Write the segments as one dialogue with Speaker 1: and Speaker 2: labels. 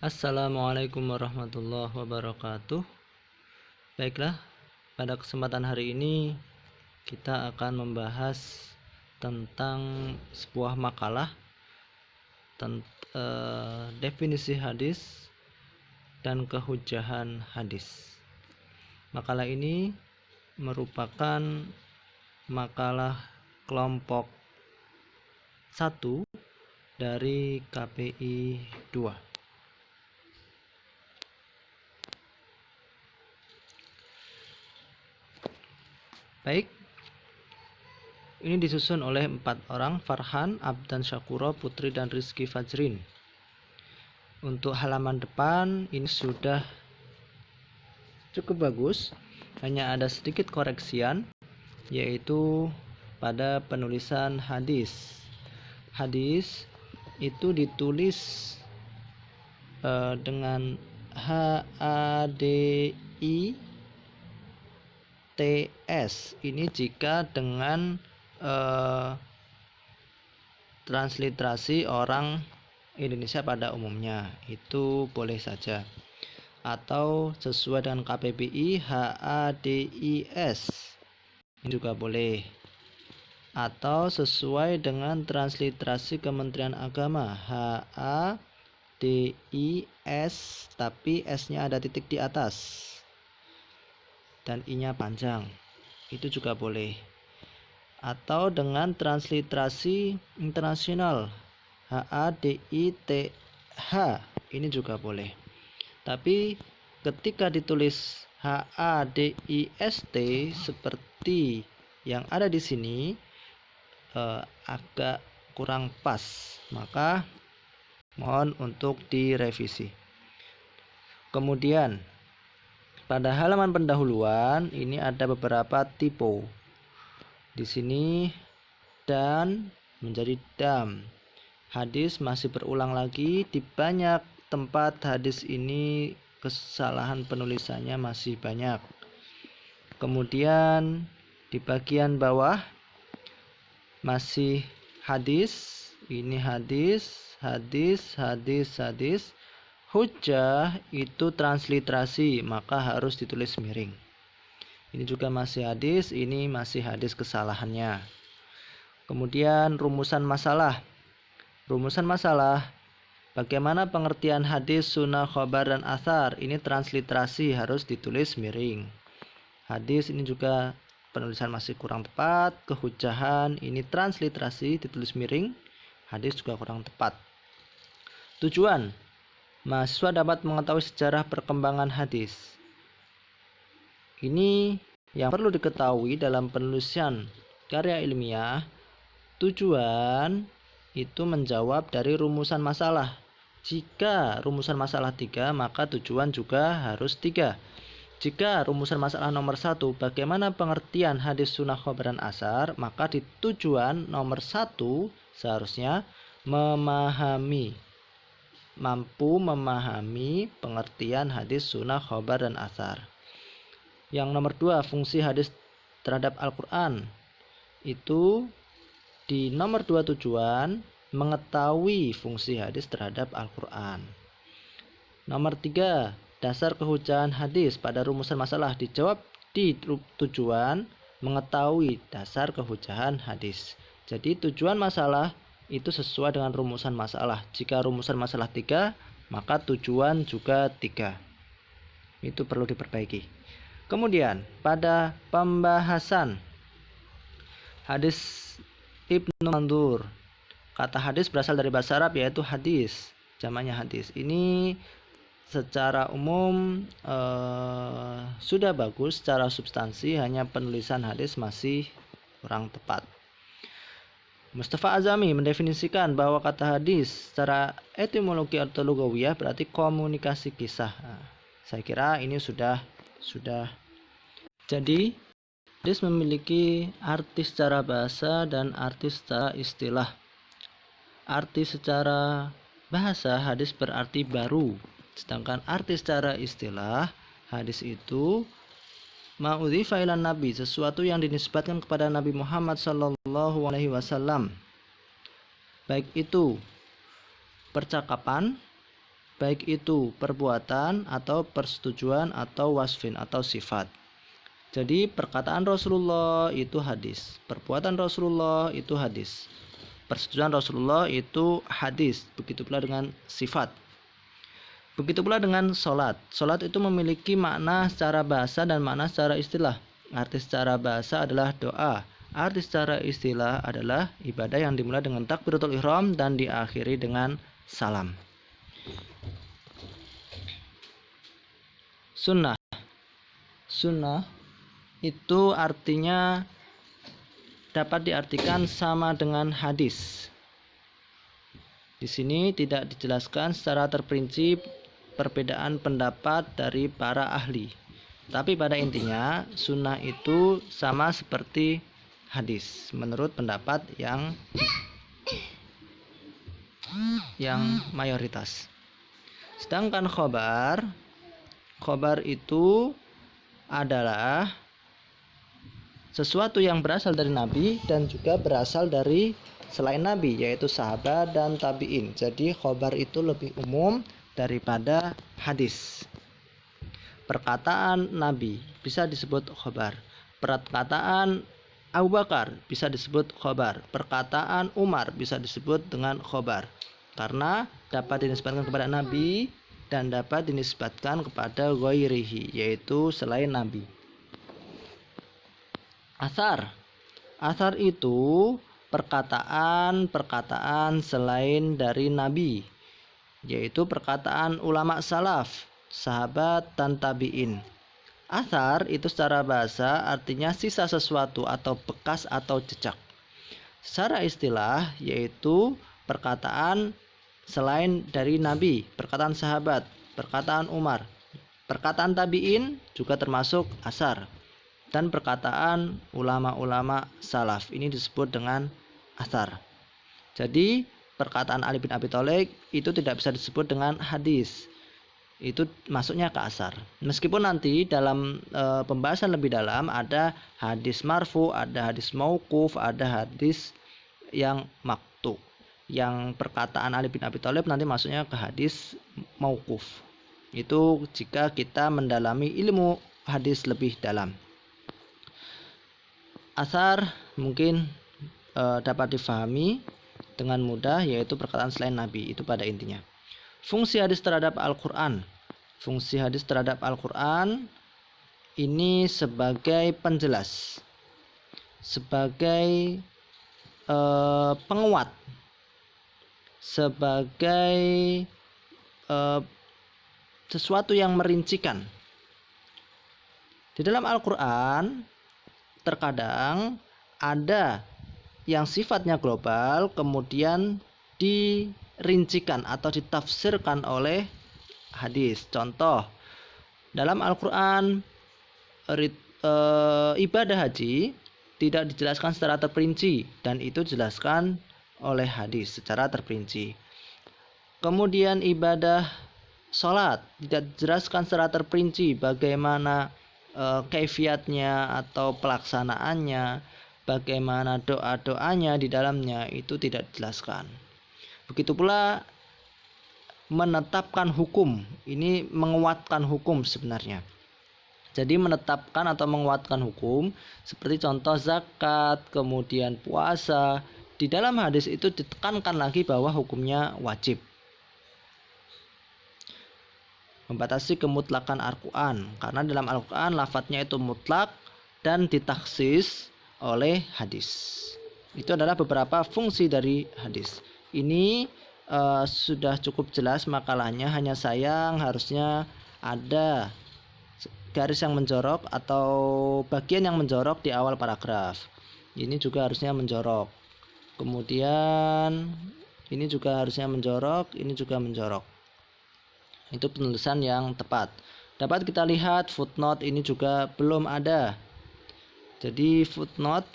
Speaker 1: Assalamualaikum warahmatullahi wabarakatuh. Baiklah, pada kesempatan hari ini kita akan membahas tentang sebuah makalah definisi hadis dan kehujahan hadis. Makalah ini merupakan makalah kelompok 1 dari KPI 2. Baik, ini disusun oleh 4 orang, Farhan, Abdan Syakuro, Putri, dan Rizky Fajrin. Untuk halaman depan ini sudah cukup bagus, hanya ada sedikit koreksian, yaitu pada penulisan hadis. Hadis itu ditulis dengan HADITS. Ini jika dengan transliterasi orang Indonesia pada umumnya, itu boleh saja. Atau sesuai dengan KPPI HADIS, ini juga boleh. Atau sesuai dengan transliterasi Kementerian Agama HADIS, tapi S-nya ada titik di atas dan I-nya panjang, itu juga boleh. Atau dengan transliterasi internasional HADITH, ini juga boleh. Tapi ketika ditulis HADIST seperti yang ada di sini agak kurang pas, maka mohon untuk direvisi. Kemudian pada halaman pendahuluan ini ada beberapa typo. Di sini dan menjadi dam. Hadis masih berulang lagi di banyak tempat. Hadis ini kesalahan penulisannya masih banyak. Kemudian di bagian bawah masih hadis. Ini hadis. Hujjah itu transliterasi, maka harus ditulis miring. Ini juga masih hadis, ini masih hadis kesalahannya. Kemudian rumusan masalah. Rumusan masalah, bagaimana pengertian hadis, sunnah, khobar, dan athar. Ini transliterasi, harus ditulis miring. Hadis ini juga penulisan masih kurang tepat. Kehujahan, ini transliterasi, ditulis miring. Hadis juga kurang tepat. Tujuan, mahasiswa dapat mengetahui sejarah perkembangan hadis. Ini yang perlu diketahui dalam penulisan karya ilmiah. Tujuan itu menjawab dari rumusan masalah. Jika rumusan masalah 3, maka tujuan juga harus 3. Jika rumusan masalah nomor 1, bagaimana pengertian hadis, sunnah, khobar, dan asar, maka di tujuan nomor 1 seharusnya mampu memahami pengertian hadis, sunnah, khobar, dan asar. Yang nomor 2, fungsi hadis terhadap Al-Quran. Itu di nomor 2 tujuan mengetahui fungsi hadis terhadap Al-Quran. Nomor 3, dasar kehujahan hadis pada rumusan masalah. Dijawab di tujuan mengetahui dasar kehujahan hadis. Jadi tujuan masalah itu sesuai dengan rumusan masalah. Jika rumusan masalah 3, maka tujuan juga 3. Itu perlu diperbaiki. Kemudian pada pembahasan hadis Ibnu Mandur. Kata hadis berasal dari bahasa Arab, yaitu hadis, jamaknya hadis. Ini secara umum sudah bagus, secara substansi hanya penulisan hadis masih kurang tepat. Mustafa Azami mendefinisikan bahwa kata hadis secara etimologi atau lugawiyah berarti komunikasi kisah. Saya kira ini sudah. Jadi hadis memiliki arti secara bahasa dan arti secara istilah. Arti secara bahasa, hadis berarti baru. Sedangkan arti secara istilah, hadis itu ma'udhifa ilan nabi, sesuatu yang dinisbatkan kepada Nabi Muhammad SAW. Baik itu percakapan, baik itu perbuatan atau persetujuan atau wasfin atau sifat. Jadi perkataan Rasulullah itu hadis, perbuatan Rasulullah itu hadis, persetujuan Rasulullah itu hadis. Begitu pula dengan sifat. Begitu pula dengan sholat. Sholat itu memiliki makna secara bahasa dan makna secara istilah. Arti secara bahasa adalah doa. Arti secara istilah adalah ibadah yang dimulai dengan takbiratul ihram dan diakhiri dengan salam. Sunnah. Sunnah itu artinya dapat diartikan sama dengan hadis. Di sini tidak dijelaskan secara terperinci perbedaan pendapat dari para ahli. Tapi pada intinya sunnah itu sama seperti hadis menurut pendapat yang mayoritas. Sedangkan khobar itu adalah sesuatu yang berasal dari Nabi dan juga berasal dari selain Nabi, yaitu sahabat dan tabi'in. Jadi khobar itu lebih umum daripada hadis. Perkataan Nabi bisa disebut khobar. Perkataan Abu Bakar bisa disebut khobar. Perkataan Umar bisa disebut dengan khobar. Karena dapat dinisbatkan kepada Nabi dan dapat dinisbatkan kepada ghairihi, yaitu selain Nabi. Asar. Asar itu perkataan selain dari Nabi, yaitu perkataan ulama salaf, sahabat dan tabi'in. Asar itu secara bahasa artinya sisa sesuatu atau bekas atau jejak. Secara istilah yaitu perkataan selain dari Nabi, perkataan sahabat, perkataan Umar, perkataan tabi'in juga termasuk asar. Dan perkataan ulama-ulama salaf ini disebut dengan asar. Jadi perkataan Ali bin Abi Thalib itu tidak bisa disebut dengan hadis. Itu masuknya ke asar. Meskipun nanti dalam pembahasan lebih dalam ada hadis marfu, ada hadis mauquf, ada hadis yang maktu. Yang perkataan Ali bin Abi Thalib nanti masuknya ke hadis mauquf. Itu jika kita mendalami ilmu hadis lebih dalam. Asar mungkin dapat difahami dengan mudah, yaitu perkataan selain Nabi, itu pada intinya. Fungsi hadis terhadap Al-Quran. Fungsi hadis terhadap Al-Quran ini sebagai penjelas, sebagai penguat, sebagai sesuatu yang merincikan. Di dalam Al-Quran terkadang ada yang sifatnya global kemudian dirincikan atau ditafsirkan oleh hadis. Contoh, dalam Al-Quran ibadah haji tidak dijelaskan secara terperinci dan itu dijelaskan oleh hadis secara terperinci. Kemudian ibadah sholat tidak dijelaskan secara terperinci bagaimana kaifiatnya atau pelaksanaannya, bagaimana doa-doanya di dalamnya, itu tidak dijelaskan. Begitu pula menetapkan hukum, ini menguatkan hukum sebenarnya. Jadi menetapkan atau menguatkan hukum seperti contoh zakat, kemudian puasa, di dalam hadis itu ditekankan lagi bahwa hukumnya wajib. Membatasi kemutlakan Al-Quran, karena dalam Al-Quran lafadznya itu mutlak dan ditaksis oleh hadis. Itu adalah beberapa fungsi dari hadis. Ini sudah cukup jelas makalahnya, hanya sayang harusnya ada garis yang menjorok atau bagian yang menjorok di awal paragraf. Ini juga harusnya menjorok. Kemudian ini juga harusnya menjorok, ini juga menjorok. Itu penulisan yang tepat. Dapat kita lihat footnote ini juga belum ada. Jadi footnote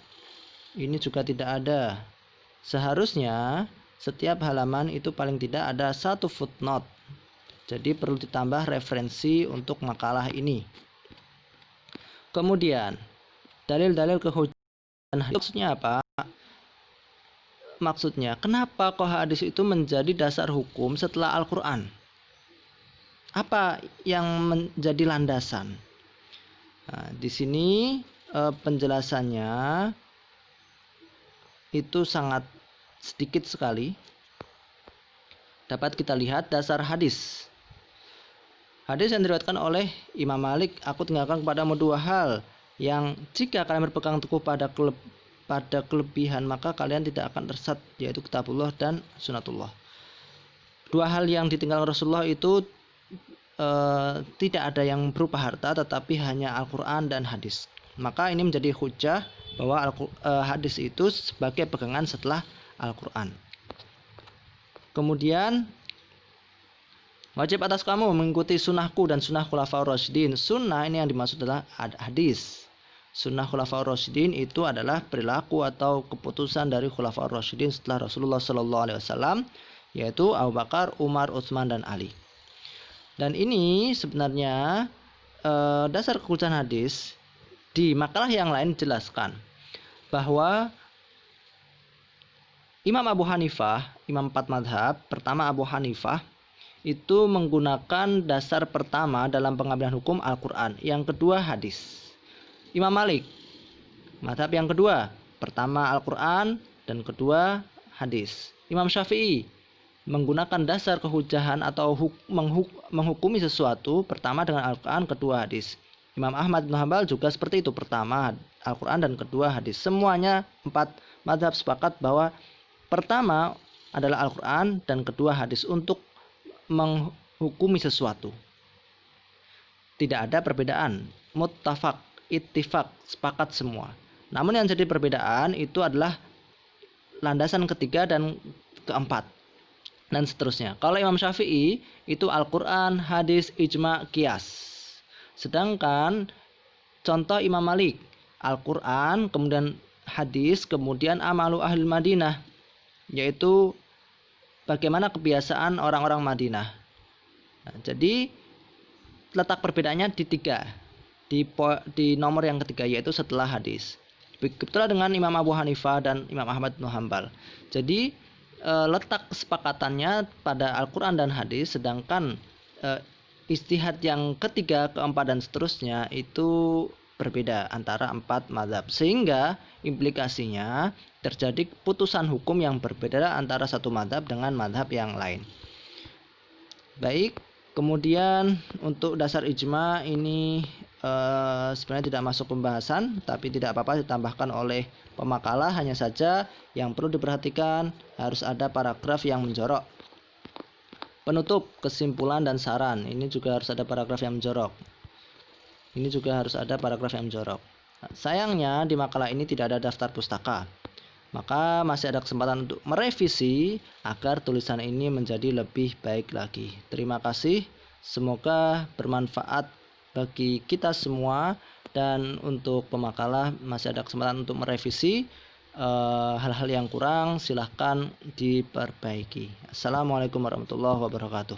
Speaker 1: ini juga tidak ada. Seharusnya setiap halaman itu paling tidak ada satu footnote. Jadi perlu ditambah referensi untuk makalah ini. Kemudian dalil-dalil kehujahan maksudnya apa? Maksudnya kenapa kok hadis itu menjadi dasar hukum setelah Al-Quran? apa yang menjadi landasan? Nah, di sini penjelasannya itu sangat sedikit sekali. Dapat kita lihat dasar hadis. Hadis yang diriwayatkan oleh Imam Malik, aku tinggalkan kepadamu dua hal yang jika kalian berpegang teguh pada kelebihan maka kalian tidak akan tersesat, yaitu kitabullah dan sunatullah. Dua hal yang ditinggalkan Rasulullah itu tidak ada yang berupa harta, tetapi hanya Al-Quran dan hadis. Maka ini menjadi hujah bahwa hadis itu sebagai pegangan setelah Al-Quran. Kemudian wajib atas kamu mengikuti sunnahku dan sunnah khulafaur rasyidin. Sunnah ini yang dimaksud adalah hadis. Sunnah khulafaur rasyidin itu adalah perilaku atau keputusan dari khulafaur rasyidin setelah Rasulullah SAW, yaitu Abu Bakar, Umar, Utsman, dan Ali. Dan ini sebenarnya dasar kehujahan hadis. Di makalah yang lain dijelaskan bahwa Imam Abu Hanifah, Imam 4 madhab, pertama Abu Hanifah itu menggunakan dasar pertama dalam pengambilan hukum Al-Quran, yang kedua hadis. Imam Malik, madhab yang kedua, pertama Al-Quran dan kedua hadis. Imam Syafi'i menggunakan dasar kehujahan atau menghukumi sesuatu pertama dengan Al-Quran, kedua hadis. Imam Ahmad bin Hanbal juga seperti itu, pertama Al-Quran dan kedua hadis. Semuanya 4 madhab sepakat bahwa pertama adalah Al-Quran dan kedua hadis untuk menghukumi sesuatu. Tidak ada perbedaan, muttafaq, ittifaq, sepakat semua. Namun yang jadi perbedaan itu adalah landasan ketiga dan keempat, dan seterusnya. Kalau Imam Syafi'i itu Al-Quran, hadis, ijma, qiyas. Sedangkan contoh Imam Malik, Al-Quran, kemudian hadis, kemudian amalu ahli Madinah, yaitu bagaimana kebiasaan orang-orang Madinah. Nah, jadi letak perbedaannya di tiga, di nomor yang ketiga, yaitu setelah hadis. Begitulah dengan Imam Abu Hanifah dan Imam Ahmad bin Hanbal. Jadi letak kesepakatannya pada Al-Quran dan hadis, sedangkan ijtihad yang ketiga, keempat, dan seterusnya itu berbeda antara 4 mazhab, sehingga implikasinya terjadi putusan hukum yang berbeda antara satu mazhab dengan mazhab yang lain. Baik, kemudian untuk dasar ijma ini sebenarnya tidak masuk pembahasan, tapi tidak apa-apa ditambahkan oleh pemakalah. Hanya saja yang perlu diperhatikan harus ada paragraf yang menjorok. Penutup, kesimpulan, dan saran, ini juga harus ada paragraf yang menjorok. Ini juga harus ada paragraf yang menjorok. Nah, sayangnya di makalah ini tidak ada daftar pustaka. Maka masih ada kesempatan untuk merevisi agar tulisan ini menjadi lebih baik lagi. Terima kasih. Semoga bermanfaat bagi kita semua. Dan untuk pemakalah masih ada kesempatan untuk merevisi. Hal-hal yang kurang silahkan diperbaiki. Assalamualaikum warahmatullahi wabarakatuh.